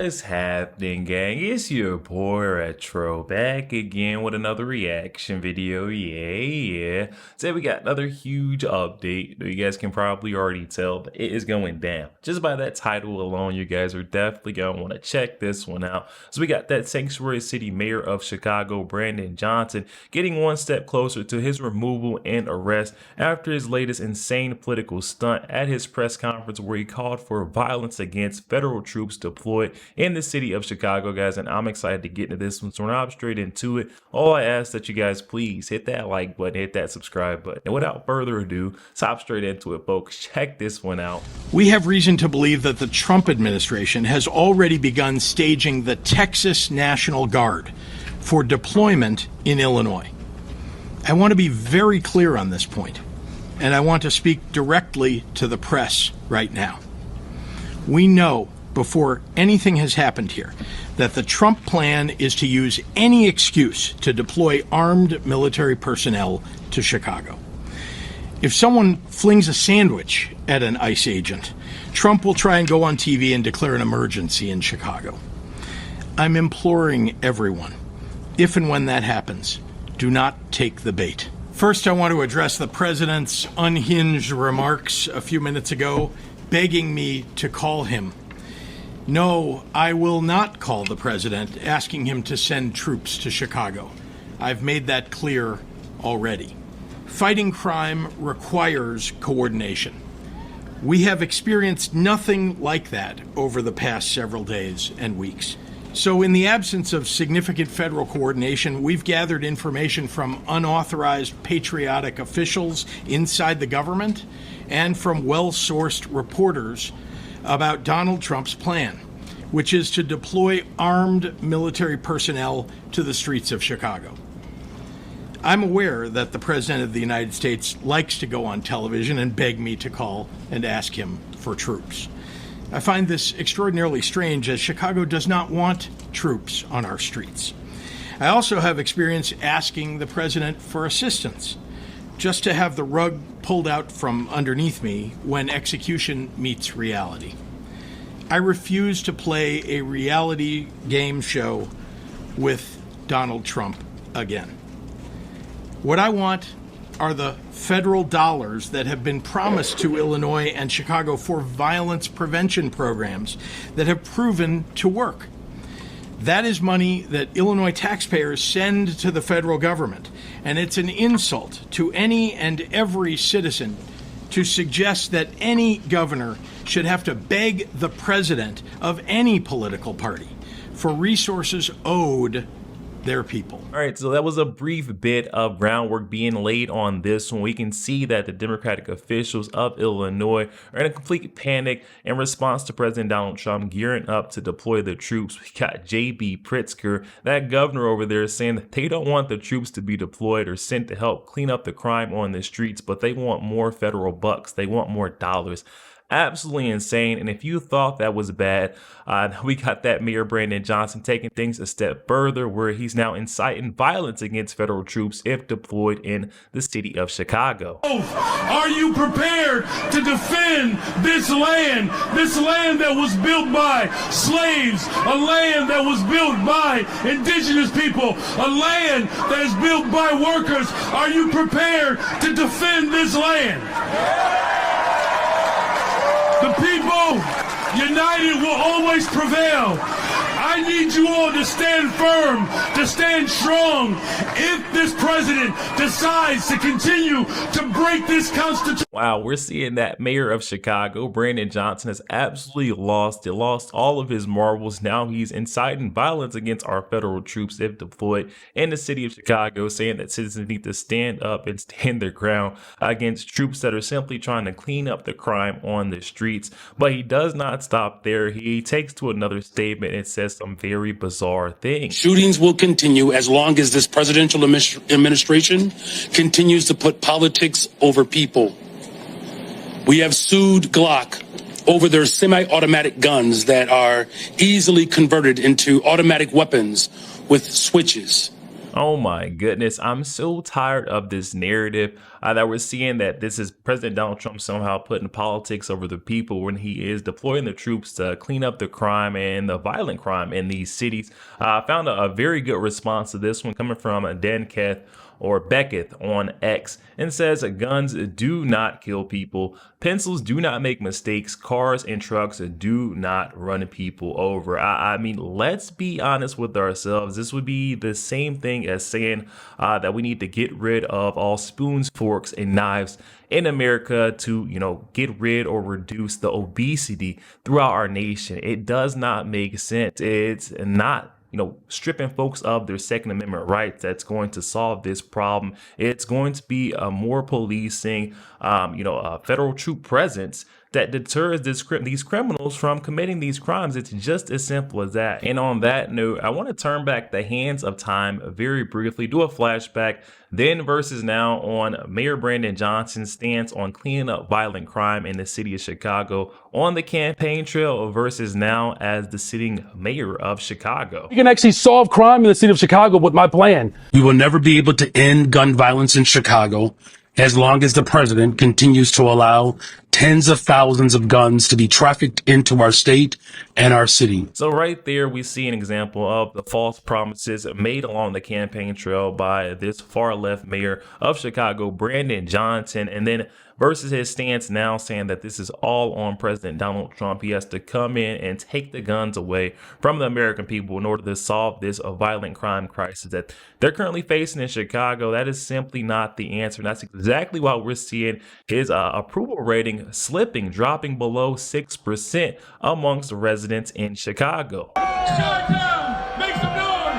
What's happening, gang? It's your boy Retro back again with another reaction video. Yeah. Today we got another huge update. You guys can probably already tell that it is going down. Just by that title alone, you guys are definitely going to want to check this one out. So we got that Sanctuary City Mayor of Chicago, Brandon Johnson, getting one step closer to his removal and arrest after his latest insane political stunt at his press conference where he called for violence against federal troops deployed in the city of Chicago, guys. And I'm excited to get into this one, so we're not straight into it. All I ask that you guys please hit that like button, hit that subscribe button, and without further ado, hop straight into it, folks. Check this one out. We have reason to believe that the Trump administration has already begun staging the Texas National Guard for deployment in Illinois. I want to be very clear on this point, and I want to speak directly to the press right now. We know before anything has happened here that the Trump plan is to use any excuse to deploy armed military personnel to Chicago. If someone flings a sandwich at an ICE agent, Trump will try and go on TV and declare an emergency in Chicago. I'm imploring everyone, if and when that happens, do not take the bait. First, I want to address the president's unhinged remarks a few minutes ago, begging me to call him. No, I will not call the president asking him to send troops to Chicago. I've made that clear already. Fighting crime requires coordination. We have experienced nothing like that over the past several days and weeks. So in the absence of significant federal coordination, we've gathered information from unauthorized patriotic officials inside the government and from well-sourced reporters about Donald Trump's plan, which is to deploy armed military personnel to the streets of Chicago. I'm aware that the President of the United States likes to go on television and beg me to call and ask him for troops. I find this extraordinarily strange, as Chicago does not want troops on our streets. I also have experience asking the President for assistance, just to have the rug pulled out from underneath me when execution meets reality. I refuse to play a reality game show with Donald Trump again. What I want are the federal dollars that have been promised to Illinois and Chicago for violence prevention programs that have proven to work. That is money that Illinois taxpayers send to the federal government, and it's an insult to any and every citizen to suggest that any governor should have to beg the president of any political party for resources owed their people. All right, so that was a brief bit of groundwork being laid on this one. We can see that the Democratic officials of Illinois are in a complete panic in response to President Donald Trump gearing up to deploy the troops. We got J.B. Pritzker, that governor over there, saying that they don't want the troops to be deployed or sent to help clean up the crime on the streets, but they want more federal bucks. They want more dollars. Absolutely insane. And if you thought that was bad, we got that Mayor Brandon Johnson taking things a step further, where he's now inciting violence against federal troops if deployed in the city of Chicago. Are you prepared to defend this land that was built by slaves, a land that was built by indigenous people, a land that is built by workers? Are you prepared to defend this land? The people united will always prevail. I need you all to stand firm, to stand strong. If this president decides to continue to break this Constitution. Wow, we're seeing that mayor of Chicago, Brandon Johnson, has absolutely lost it, lost all of his marbles. Now he's inciting violence against our federal troops if deployed in the city of Chicago, saying that citizens need to stand up and stand their ground against troops that are simply trying to clean up the crime on the streets. But he does not stop there. He takes to another statement and says some very bizarre things. Shootings will continue as long as this presidential administration continues to put politics over people. We have sued Glock over their semi-automatic guns that are easily converted into automatic weapons with switches. Oh my goodness, I'm so tired of this narrative that we're seeing that this is President Donald Trump somehow putting politics over the people when he is deploying the troops to clean up the crime and the violent crime in these cities. I found a very good response to this one coming from Dan Keth or Beckett on X and says guns do not kill people, pencils do not make mistakes, cars and trucks do not run people over. I mean, let's be honest with ourselves. This would be the same thing as saying that we need to get rid of all spoons, forks, and knives in America to, get rid or reduce the obesity throughout our nation. It does not make sense. It's not stripping folks of their Second Amendment rights that's going to solve this problem. It's going to be a more policing, a federal troop presence that deters these criminals from committing these crimes. It's just as simple as that. And on that note, I want to turn back the hands of time very briefly, do a flashback, then versus now on Mayor Brandon Johnson's stance on cleaning up violent crime in the city of Chicago on the campaign trail versus now as the sitting mayor of Chicago. We can actually solve crime in the city of Chicago with my plan. We will never be able to end gun violence in Chicago as long as the president continues to allow tens of thousands of guns to be trafficked into our state and our city. So right there, we see an example of the false promises made along the campaign trail by this far left mayor of Chicago, Brandon Johnson, and then versus his stance now saying that this is all on President Donald Trump. He has to come in and take the guns away from the American people in order to solve this violent crime crisis that they're currently facing in Chicago. That is simply not the answer. And that's exactly why we're seeing his approval rating slipping, dropping below 6% amongst the residents in Chicago. Shut down! Make some noise!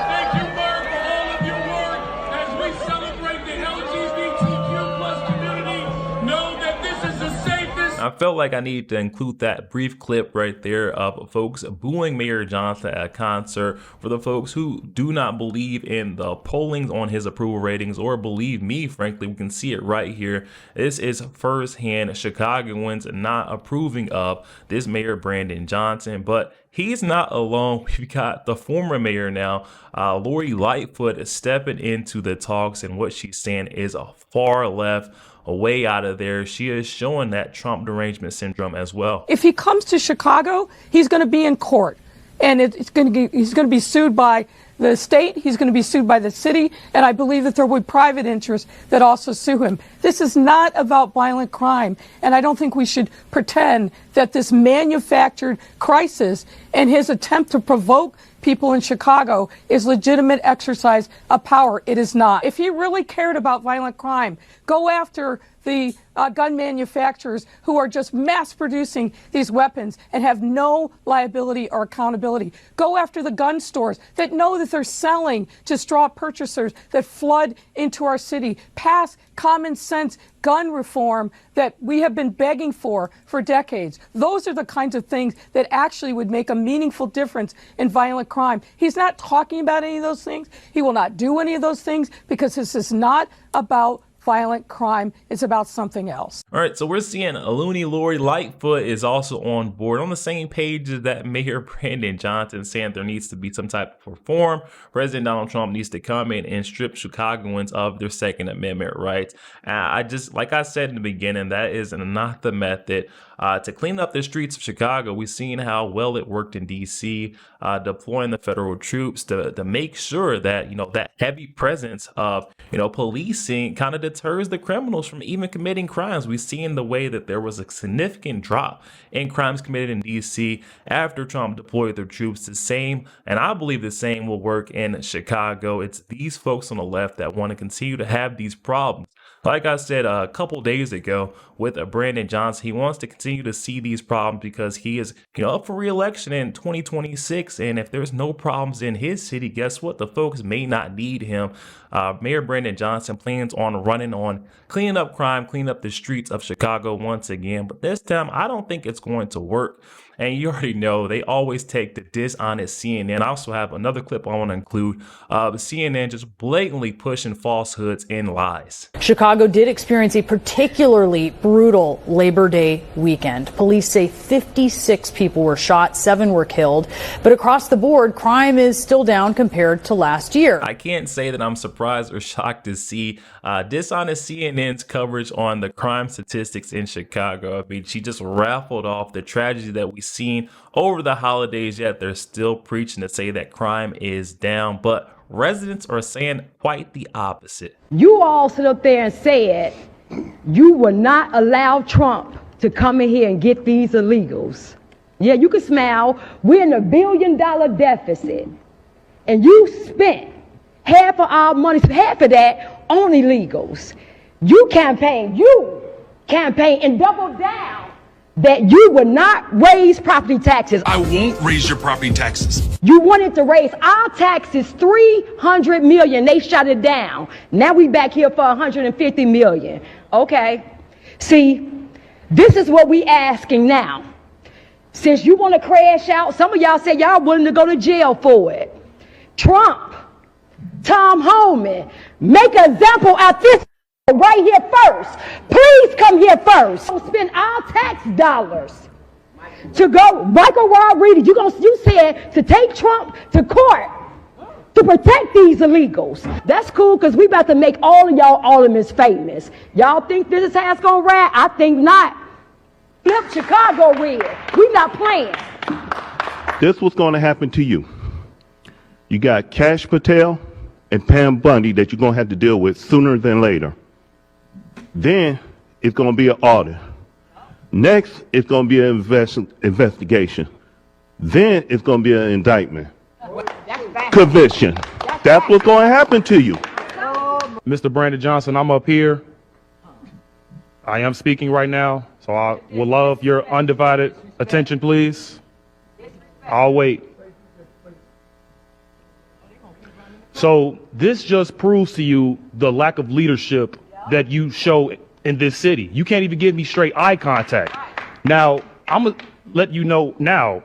Thank you, Mark, for all of your work as we celebrate the LGBTQ plus community. Know that this is the safest. I felt like I needed to include that brief clip right there of folks booing Mayor Johnson at a concert for the folks who do not believe in the pollings on his approval ratings or believe me. Frankly, we can see it right here. This is firsthand Chicagoans not approving of this Mayor Brandon Johnson, but he's not alone. We've got the former mayor now, Lori Lightfoot, stepping into the talks, and what she's saying is a far left, a way out of there. She is showing that Trump derangement syndrome as well. If he comes to Chicago, he's going to be in court, and he's going to be sued by the state. He's going to be sued by the city, and I believe that there will be private interests that also sue him. This is not about violent crime, and I don't think we should pretend that this manufactured crisis and his attempt to provoke people in Chicago is legitimate exercise of power. It is not. If he really cared about violent crime, go after the gun manufacturers who are just mass producing these weapons and have no liability or accountability. Go after the gun stores that know that they're selling to straw purchasers that flood into our city. Pass common sense gun reform that we have been begging for decades. Those are the kinds of things that actually would make a meaningful difference in violent crime. He's not talking about any of those things. He will not do any of those things because this is not about violent crime. It's about something else. All right, so we're seeing Looney Lori Lightfoot is also on board, on the same page as that Mayor Brandon Johnson, saying there needs to be some type of reform. President Donald Trump needs to come in and strip Chicagoans of their Second Amendment rights. Like I said in the beginning, that is not the method. To clean up the streets of Chicago, we've seen how well it worked in D.C., deploying the federal troops to make sure that, that heavy presence of, policing kind of deters the criminals from even committing crimes. We've seen the way that there was a significant drop in crimes committed in D.C. after Trump deployed their troops. The same, and I believe the same will work in Chicago. It's these folks on the left that want to continue to have these problems. Like I said a couple days ago with Brandon Johnson, he wants to continue to see these problems because he is, up for re-election in 2026. And if there's no problems in his city, guess what? The folks may not need him. Mayor Brandon Johnson plans on running planning on cleaning up crime, cleaning up the streets of Chicago once again. But this time, I don't think it's going to work. And you already know they always take the dishonest CNN. I also have another clip I want to include of CNN just blatantly pushing falsehoods and lies. Chicago did experience a particularly brutal Labor Day weekend. Police say 56 people were shot, 7 were killed. But across the board, crime is still down compared to last year. I can't say that I'm surprised or shocked to see dishonest CNN's coverage on the crime statistics in Chicago. I mean, she just raffled off the tragedy that we seen over the holidays, yet they're still preaching to say that crime is down. But residents are saying quite the opposite. You all sit up there and said you will not allow Trump to come in here and get these illegals. Yeah, you can smile. We're in $1 billion deficit. And you spent half of our money, half of that on illegals. You campaigned and doubled down that you would not raise property taxes. I won't raise your property taxes. You wanted to raise our taxes $300 million. They shut it down. Now we back here for $150 million. Okay. See, this is what we asking now. Since you want to crash out, some of y'all say y'all willing to go to jail for it. Trump, Tom Homan, make an example out this right here first. Please come here first. Spend our tax dollars to go. Michael Rodriguez, you said to take Trump to court to protect these illegals. That's cool because we about to make all of y'all aldermen famous. Y'all think this is how it's gonna ride? I think not. Flip Chicago red. We not playing. This was going to happen to you. You got Cash Patel and Pam Bundy that you're going to have to deal with sooner than later. Then it's going to be an audit. Next, it's going to be an investigation. Then it's going to be an indictment. Conviction. That's what's going to happen to you. Mr. Brandon Johnson, I'm up here. I am speaking right now, so I would love your undivided attention, please. I'll wait. So this just proves to you the lack of leadership that you show in this city. You can't even give me straight eye contact. Now, I'm going to let you know now,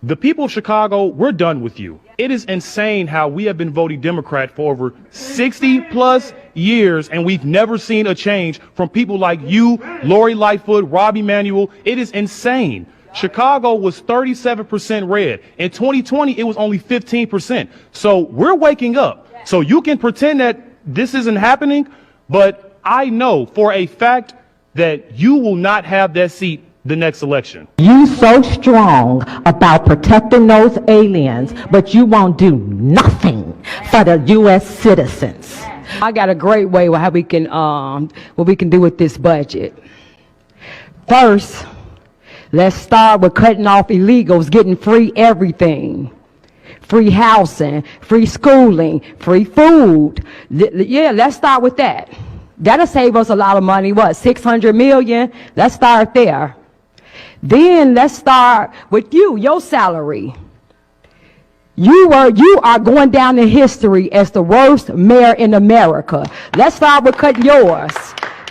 the people of Chicago, we're done with you. It is insane how we have been voting Democrat for over 60 plus years, and we've never seen a change from people like you, Lori Lightfoot, Robbie Manuel. It is insane. Chicago was 37% red. In 2020, it was only 15%. So we're waking up. So you can pretend that this isn't happening, but I know for a fact that you will not have that seat the next election. You so strong about protecting those aliens, but you won't do nothing for the U.S. citizens. I got a great way how we can what we can do with this budget. First, let's start with cutting off illegals, getting free everything. Free housing, free schooling, free food. Yeah, let's start with that. That'll save us a lot of money. What, $600 million? Let's start there. Then let's start with your salary. You are going down in history as the worst mayor in America. Let's start with cutting yours.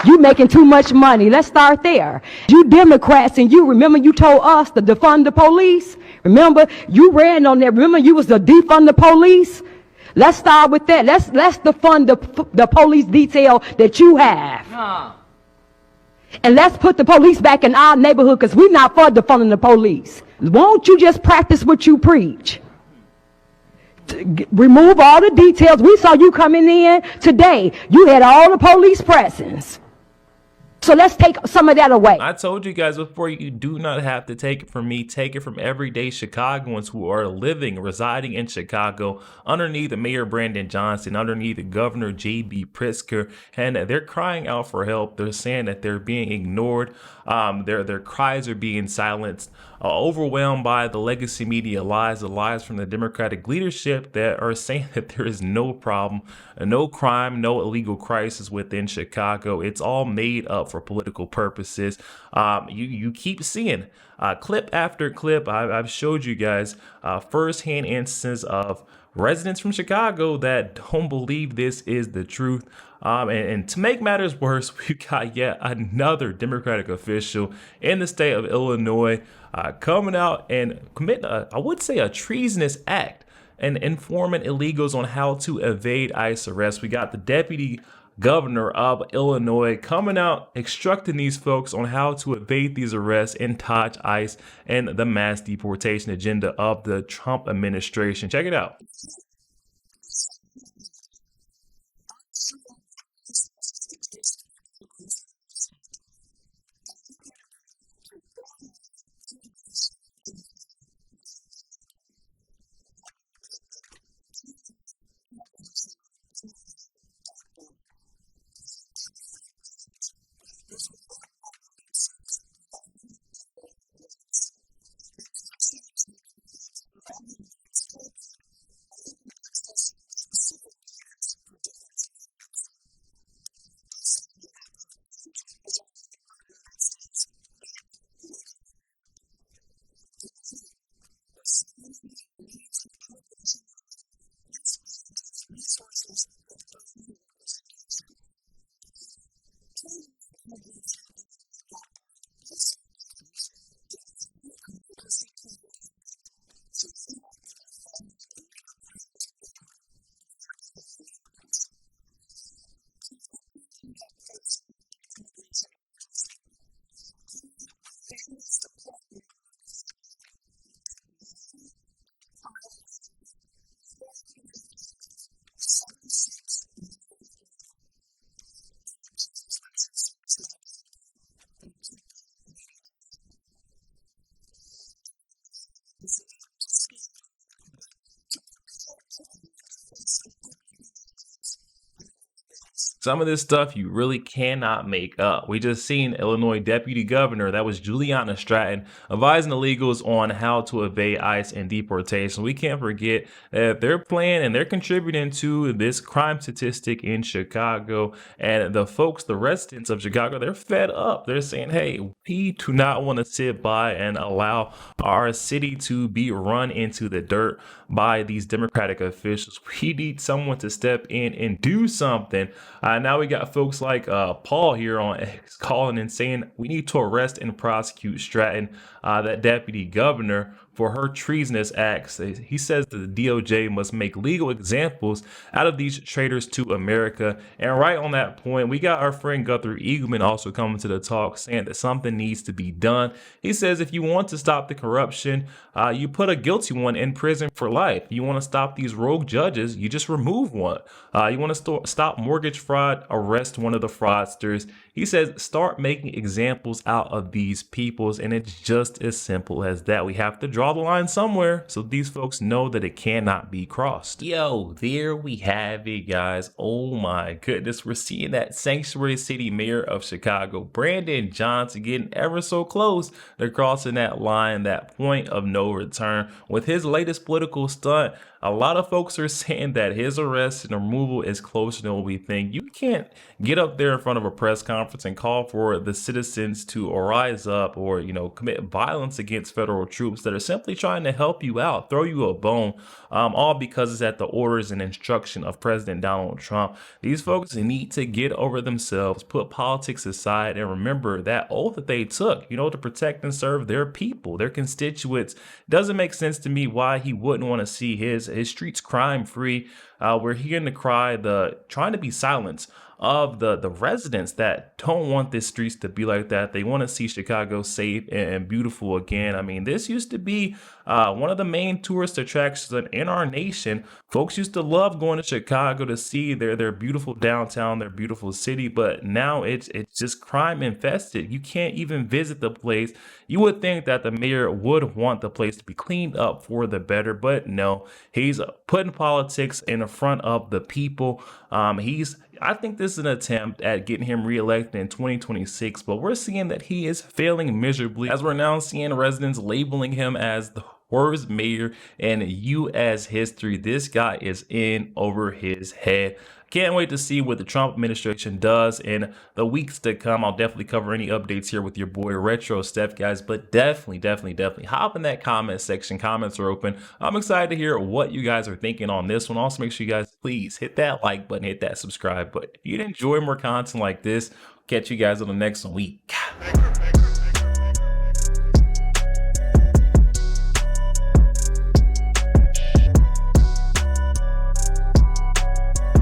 You making too much money. Let's start there. You Democrats, and you remember you told us to defund the police? Remember, you ran on that. Remember, you was to defund the police? Let's start with that. Let's defund the police detail that you have. And let's put the police back in our neighborhood, because we're not for defunding the police. Won't you just practice what you preach? Remove all the details. We saw you coming in today. You had all the police presence. So let's take some of that away. I told you guys before, you do not have to take it from me. Take it from everyday Chicagoans who are residing in Chicago underneath Mayor Brandon Johnson, underneath Governor J.B. Pritzker, and they're crying out for help. They're saying that they're being ignored. Their cries are being silenced, overwhelmed by the legacy media lies, the lies from the Democratic leadership that are saying that there is no problem, no crime, no illegal crisis within Chicago. It's all made up for political purposes. You keep seeing clip after clip. I've showed you guys firsthand instances of residents from Chicago that don't believe this is the truth. And to make matters worse, we've got yet another Democratic official in the state of Illinois coming out and committing, I would say, a treasonous act and informing illegals on how to evade ICE arrest. We got the deputy governor of Illinois coming out, instructing these folks on how to evade these arrests and dodge ICE and the mass deportation agenda of the Trump administration. Check it out. Some of this stuff you really cannot make up. We just seen Illinois Deputy Governor, that was Juliana Stratton, advising illegals on how to evade ICE and deportation. We can't forget that they're playing and they're contributing to this crime statistic in Chicago. And the folks, the residents of Chicago, they're fed up. They're saying, hey, we do not want to sit by and allow our city to be run into the dirt by these Democratic officials. We need someone to step in and do something. Now we got folks like Paul here on X calling and saying we need to arrest and prosecute Stratton, that deputy governor, for her treasonous acts. He says that the DOJ must make legal examples out of these traitors to America. And right on that point, we got our friend Guthrie Eagleman also coming to the talk saying that something needs to be done. He says if you want to stop the corruption, you put a guilty one in prison for life. You want to stop these rogue judges, you just remove one. You want to stop mortgage fraud, arrest one of the fraudsters. He says start making examples out of these peoples, and it's just as simple as that. We have to draw the line somewhere so these folks know that it cannot be crossed. Yo, there we have it, guys. Oh my goodness, we're seeing that sanctuary city mayor of Chicago, Brandon Johnson, getting ever so close to crossing that line, that point of no return with his latest political stunt. A lot of folks are saying that his arrest and removal is closer than what we think. You can't get up there in front of a press conference and call for the citizens to rise up or, commit violence against federal troops that are simply trying to help you out, throw you a bone, all because it's at the orders and instruction of President Donald Trump. These folks need to get over themselves, put politics aside, and remember that oath that they took, to protect and serve their people, their constituents. Doesn't make sense to me why he wouldn't want to see his streets crime free. We're hearing the cry, trying to be silenced of the residents that don't want the streets to be like that. They want to see Chicago safe and beautiful again. I mean, this used to be one of the main tourist attractions in our nation. Folks used to love going to Chicago to see their beautiful downtown, their beautiful city, but now it's just crime infested. You can't even visit the place. You would think that the mayor would want the place to be cleaned up for the better, but no, he's putting politics in front of the people. I think this is an attempt at getting him reelected in 2026, but we're seeing that he is failing miserably, as we're now seeing residents labeling him as the worst mayor in U.S. history. This guy is in over his head. Can't wait to see what the Trump administration does in the weeks to come. I'll definitely cover any updates here with your boy RetroStef, guys, but definitely hop in that comment section. Comments are open. I'm excited to hear what you guys are thinking on this one. Also, make sure you guys please hit that like button, hit that subscribe button. If you'd enjoy more content like this, catch you guys on the next week.